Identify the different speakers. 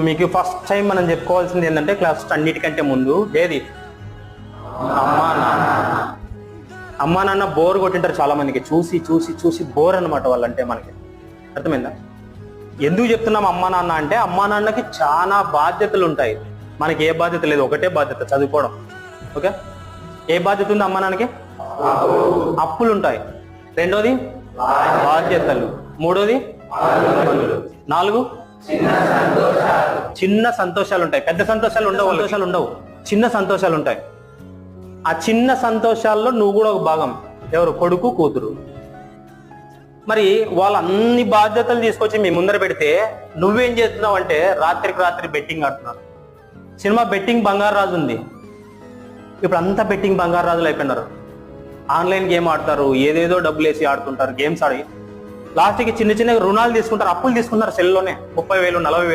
Speaker 1: మీకు first time మనం చెప్పుకోవాల్సింది ఏంటంటే క్లాస్ అన్నిటికంటే ముందు ఏది అమ్మా నాన్న. అమ్మా నాన్న బోర్ కొట్టింటారు చాలా మందికి, చూసి చూసి చూసి బోర్ అనమాట వాళ్ళంటే మనకి. అర్థమైందా? ఎందుకు చెప్తున్నాం అమ్మా నాన్న అంటే, అమ్మా నాన్నకి చాలా బాధ్యతలు ఉంటాయి, మనకి ఏ బాధ్యత లేదు, ఒకటే బాధ్యత చదువుకోవడం. ఓకే, ఏ బాధ్యత ఉంది అమ్మా నాన్నకి? అప్పులు ఉంటాయి. రెండోది బాధ్యతలు. మూడోది నాలుగు చిన్న సంతోషాలు ఉంటాయి. పెద్ద సంతోషాలు ఉండవు, చిన్న సంతోషాలు ఉంటాయి. ఆ చిన్న సంతోషాల్లో నువ్వు కూడా ఒక భాగం. ఎవరు? కొడుకు కూతురు. మరి వాళ్ళ అన్ని బాధ్యతలు తీసుకొచ్చి మీ ముందర పెడితే నువ్వేం చేస్తున్నావు అంటే రాత్రికి రాత్రి బెట్టింగ్ ఆడుతున్నారు. సినిమా బెట్టింగ్ బంగారు రాజు ఉంది, ఇప్పుడు అంతా బెట్టింగ్ బంగారు రాజులు అయిపోయినారు. ఆన్లైన్ గేమ్ ఆడతారు, ఏదేదో డబ్బులు వేసి ఆడుతుంటారు, గేమ్స్ ఆడి లాస్ట్కి చిన్న చిన్న రుణాలు తీసుకుంటారు, అప్పులు తీసుకుంటారు సెల్లోనే 30,000 40,000